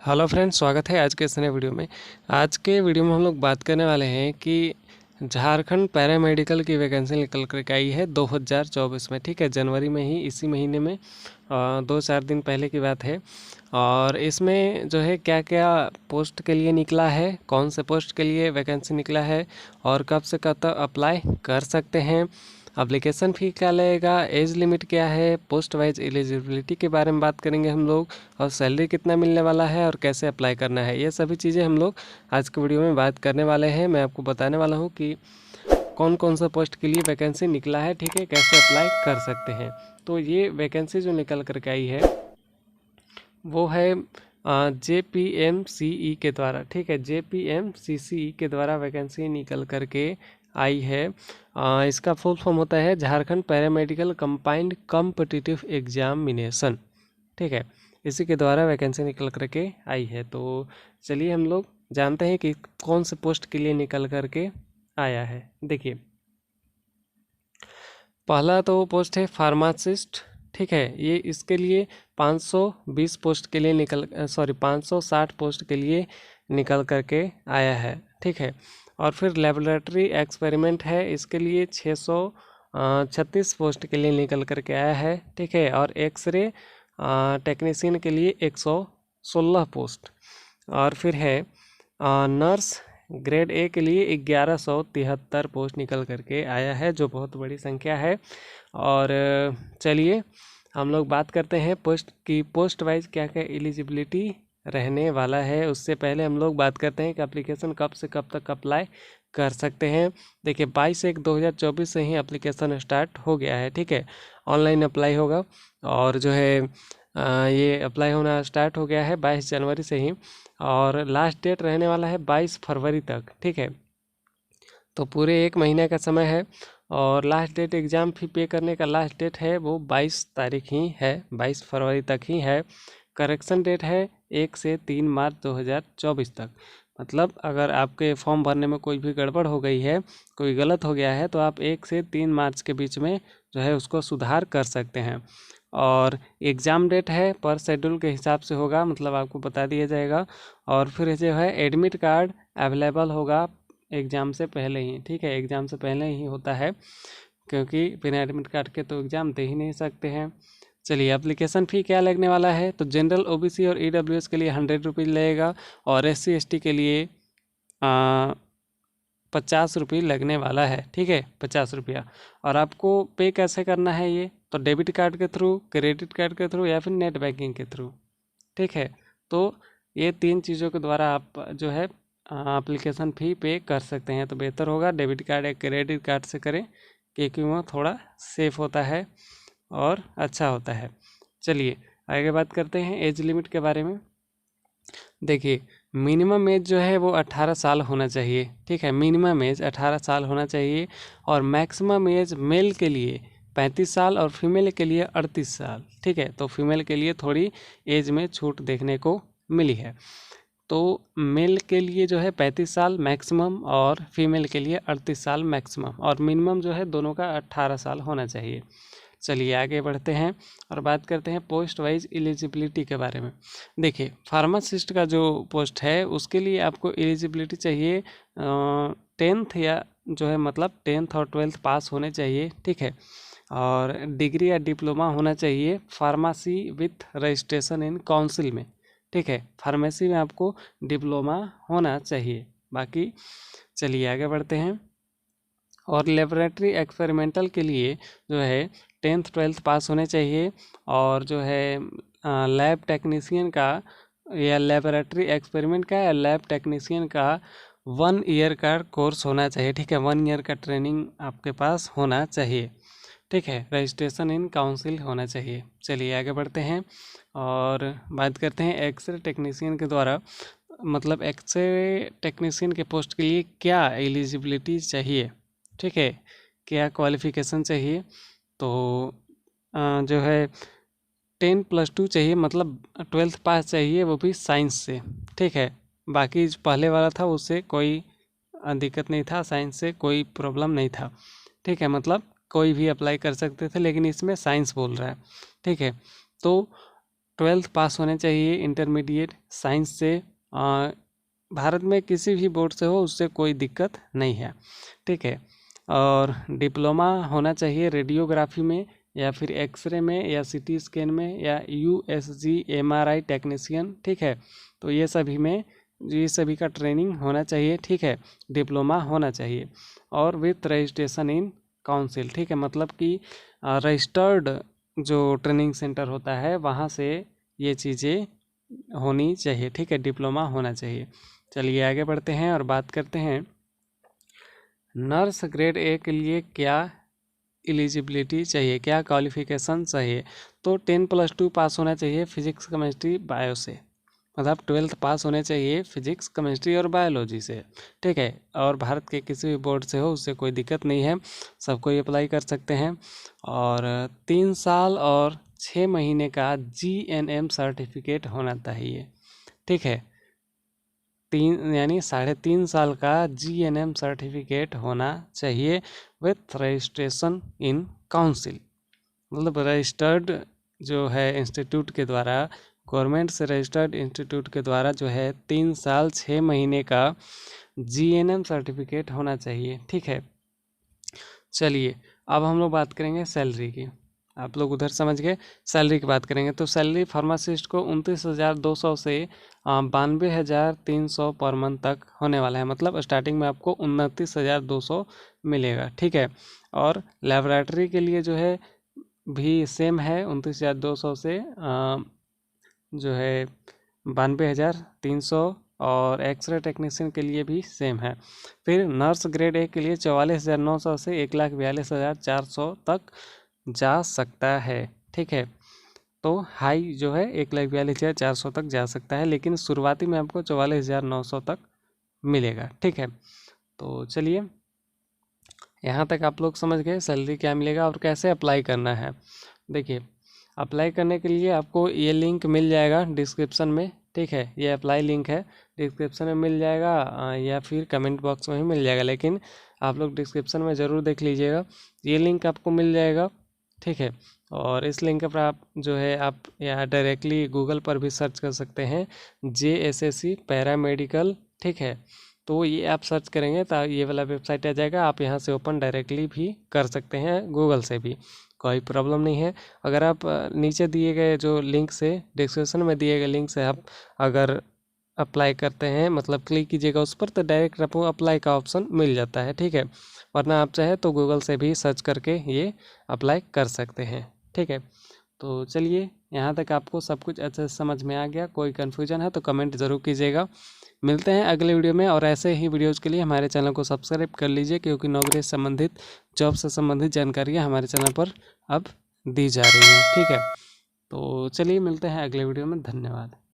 Hello friends, स्वागत है आज के इस नए वीडियो में। आज के वीडियो में हम लोग बात करने वाले हैं कि झारखंड पैरामेडिकल की वैकेंसी निकल कर आई है 2024 में। ठीक है, जनवरी में ही, इसी महीने में 2-4 दिन पहले की बात है। और इसमें जो है क्या क्या पोस्ट के लिए निकला है, कौन से पोस्ट के लिए वैकेंसी निकला है और कब से कब तक अप्लाई कर सकते हैं, एप्लीकेशन फ़ी क्या लगेगा, एज लिमिट क्या है, पोस्ट वाइज एलिजिबिलिटी के बारे में बात करेंगे हम लोग, और सैलरी कितना मिलने वाला है और कैसे अप्लाई करना है। ये सभी चीज़ें हम लोग आज के वीडियो में बात करने वाले हैं। मैं आपको बताने वाला हूँ कि कौन कौन सा पोस्ट के लिए वैकेंसी निकला है, ठीक है, कैसे अप्लाई कर सकते हैं। तो ये वैकेंसी जो निकल करके आई है वो है JPMCE के द्वारा। ठीक है, JPMCCE के द्वारा वैकेंसी निकल करके आई है। इसका फुल फॉर्म होता है Jharkhand paramedical combined competitive examination. ठीक है, इसी के द्वारा वैकेंसी निकल करके आई है। तो चलिए हम लोग जानते हैं कि कौन से पोस्ट के लिए निकल करके आया है। देखिए, पहला तो पोस्ट है फार्मासिस्ट। ठीक है, ये इसके लिए 520 पोस्ट के लिए 560 पोस्ट के लिए निकल करके आया है। ठीक है, और फिर लेबोरेटरी एक्सपेरिमेंट है, इसके लिए 636 पोस्ट के लिए निकल करके आया है। ठीक है, और एक्सरे टेक्नीशियन के लिए 116 पोस्ट। और फिर है नर्स ग्रेड ए के लिए 1173 पोस्ट निकल करके आया है, जो बहुत बड़ी संख्या है। और चलिए हम लोग बात करते हैं पोस्ट की, पोस्ट वाइज क्या क्या एलिजिबिलिटी रहने वाला है। उससे पहले हम लोग बात करते हैं कि एप्लीकेशन कब से कब तक अप्लाई कर सकते हैं। देखिए, 22/1/2024 से ही एप्लीकेशन स्टार्ट हो गया है। ठीक है, ऑनलाइन अप्लाई होगा और जो है ये अप्लाई होना स्टार्ट हो गया है 22 जनवरी से ही, और लास्ट डेट रहने वाला है 22 फरवरी तक। ठीक है, तो पूरे 1 महीने का समय है। और लास्ट डेट एग्ज़ाम फी पे करने का लास्ट डेट है वो 22 तारीख ही है, 22 फरवरी तक ही है। करेक्शन डेट है 1 से 3 मार्च 2024 तक। मतलब अगर आपके फॉर्म भरने में कोई भी गड़बड़ हो गई है, कोई गलत हो गया है, तो आप 1 से 3 मार्च के बीच में जो है उसको सुधार कर सकते हैं। और एग्ज़ाम डेट है पर शेड्यूल के हिसाब से होगा, मतलब आपको बता दिया जाएगा। और फिर जो है एडमिट कार्ड अवेलेबल होगा एग्ज़ाम से पहले ही। ठीक है, एग्ज़ाम से पहले ही होता है, क्योंकि बिना एडमिट कार्ड के तो एग्ज़ाम दे ही नहीं सकते हैं। चलिए, एप्लीकेशन फ़ी क्या लगने वाला है, तो जनरल OBC और EWS के लिए 100 रुपीज़ लगेगा, और SC ST के लिए 50 रुपये लगने वाला है। ठीक है, 50 रुपया। और आपको पे कैसे करना है ये, तो डेबिट कार्ड के थ्रू, क्रेडिट कार्ड के थ्रू, या फिर नेट बैंकिंग के थ्रू। ठीक है, तो ये 3 चीज़ों के द्वारा आप जो है एप्लीकेशन फ़ी पे कर सकते हैं। तो बेहतर होगा डेबिट कार्ड या क्रेडिट कार्ड से करें, क्योंकि वो थोड़ा सेफ होता है और अच्छा होता है। चलिए आगे बात करते हैं एज लिमिट के बारे में। देखिए, मिनिमम एज जो है वो 18 साल होना चाहिए। ठीक है, मिनिमम एज 18 साल होना चाहिए। और मैक्सिमम एज मेल के लिए 35 साल और फीमेल के लिए 38 साल। ठीक है, तो फीमेल के लिए थोड़ी एज में छूट देखने को मिली है। तो मेल के लिए जो है 35 साल मैक्सिमम, और फीमेल के लिए 38 साल मैक्सिमम, और मिनिमम जो है दोनों का 18 साल होना चाहिए। चलिए आगे बढ़ते हैं और बात करते हैं पोस्ट वाइज एलिजिबिलिटी के बारे में। देखिए, फार्मासिस्ट का जो पोस्ट है उसके लिए आपको एलिजिबिलिटी चाहिए 10th या जो है मतलब 10th और 12th पास होने चाहिए। ठीक है, और डिग्री या डिप्लोमा होना चाहिए pharmacy with registration in council में। ठीक है, फार्मेसी में आपको डिप्लोमा होना चाहिए। बाकी चलिए आगे बढ़ते हैं। और लेबोरेटरी एक्सपेरिमेंटल के लिए जो है 10th 12th पास होने चाहिए, और जो है लैब टेक्नीशियन का या लेबोरेटरी एक्सपेरिमेंट का या लैब टेक्नीशियन का 1 ईयर का कोर्स होना चाहिए। ठीक है, 1 ईयर का ट्रेनिंग आपके पास होना चाहिए। ठीक है, रजिस्ट्रेशन इन काउंसिल होना चाहिए। चलिए आगे बढ़ते हैं और बात करते हैं एक्सरे टेक्नीशियन के द्वारा, मतलब एक्सरे टेक्नीशियन के पोस्ट के लिए क्या एलिजिबिलिटी चाहिए। ठीक है, क्या क्वालिफ़िकेशन चाहिए, तो जो है 10+2 चाहिए, मतलब 12th पास चाहिए, वो भी साइंस से। ठीक है, बाकी जो पहले वाला था उससे कोई दिक्कत नहीं था, साइंस से कोई प्रॉब्लम नहीं था। ठीक है, मतलब कोई भी अप्लाई कर सकते थे, लेकिन इसमें साइंस बोल रहा है। ठीक है, तो 12th पास होने चाहिए इंटरमीडिएट साइंस से। भारत में किसी भी बोर्ड से हो उससे कोई दिक्कत नहीं है, ठीक है। और डिप्लोमा होना चाहिए रेडियोग्राफी में या फिर एक्सरे में या सीटी स्कैन में या यूएसजी एमआरआई टेक्नीशियन, ठीक है। तो ये सभी का ट्रेनिंग होना चाहिए, ठीक है। डिप्लोमा होना चाहिए और विथ रजिस्ट्रेशन इन काउंसिल, ठीक है। मतलब कि रजिस्टर्ड जो ट्रेनिंग सेंटर होता है वहाँ से ये चीज़ें होनी चाहिए, ठीक है। डिप्लोमा होना चाहिए। चलिए आगे बढ़ते हैं और बात करते हैं नर्स ग्रेड ए के लिए क्या एलिजिबिलिटी चाहिए, क्या क्वालिफिकेशन चाहिए। तो 10+2 पास होना चाहिए फिजिक्स केमिस्ट्री बायो से, मतलब 12th पास होने चाहिए फिजिक्स केमिस्ट्री और बायोलॉजी से, ठीक है। और भारत के किसी भी बोर्ड से हो उससे कोई दिक्कत नहीं है, सबको ये अप्लाई कर सकते हैं। और 3 साल और 6 महीने का GNM सर्टिफिकेट होना चाहिए, ठीक है। 3.5 साल का GNM सर्टिफिकेट होना चाहिए विथ रजिस्ट्रेशन इन काउंसिल, मतलब रजिस्टर्ड जो है इंस्टीट्यूट के द्वारा, गवर्नमेंट से रजिस्टर्ड इंस्टीट्यूट के द्वारा जो है 3 साल 6 महीने का GNM सर्टिफिकेट होना चाहिए, ठीक है। चलिए अब हम लोग बात करेंगे सैलरी की। आप लोग उधर समझ गए, सैलरी की बात करेंगे तो सैलरी फार्मासिस्ट को 29,200 से 92,300 पर मंथ तक होने वाला है, मतलब स्टार्टिंग में आपको 29,200 मिलेगा, ठीक है। और लेबोरेटरी के लिए जो है भी सेम है 29,200 से जो है 92,300, और एक्सरे टेक्नीशियन के लिए भी सेम है। फिर नर्स ग्रेड ए के लिए 44,900 से 1,42,400 तक जा सकता है, ठीक है। तो हाई जो है 1,42,400 तक जा सकता है, लेकिन शुरुआती में आपको 44,900 तक मिलेगा, ठीक है। तो चलिए यहाँ तक आप लोग समझ गए सैलरी क्या मिलेगा और कैसे अप्लाई करना है। देखिए अप्लाई करने के लिए आपको ये लिंक मिल जाएगा डिस्क्रिप्शन में, ठीक है। ये अप्लाई लिंक है, डिस्क्रिप्शन में मिल जाएगा या फिर कमेंट बॉक्स में भी मिल जाएगा, लेकिन आप लोग डिस्क्रिप्शन में ज़रूर देख लीजिएगा, ये लिंक आपको मिल जाएगा, ठीक है। और इस लिंक पर आप जो है आप या डायरेक्टली गूगल पर भी सर्च कर सकते हैं JSSC पैरामेडिकल, ठीक है। तो ये आप सर्च करेंगे तो ये वाला वेबसाइट आ जाएगा, आप यहाँ से ओपन डायरेक्टली भी कर सकते हैं, गूगल से भी कोई प्रॉब्लम नहीं है। अगर आप नीचे दिए गए जो लिंक से, डिस्क्रिप्शन में दिए गए लिंक से आप अगर अप्लाई करते हैं, मतलब क्लिक कीजिएगा उस पर, तो डायरेक्ट आपको अप्लाई का ऑप्शन मिल जाता है, ठीक है। वरना आप चाहे तो गूगल से भी सर्च करके ये अप्लाई कर सकते हैं, ठीक है। तो चलिए यहाँ तक आपको सब कुछ अच्छे से समझ में आ गया, कोई कन्फ्यूजन है तो कमेंट ज़रूर कीजिएगा। मिलते हैं अगले वीडियो में, और ऐसे ही वीडियोज़ के लिए हमारे चैनल को सब्सक्राइब कर लीजिए, क्योंकि नौकरी से संबंधित, जॉब से संबंधित जानकारियाँ हमारे चैनल पर अब दी जा रही हैं, ठीक है। तो चलिए मिलते हैं अगले वीडियो में, धन्यवाद।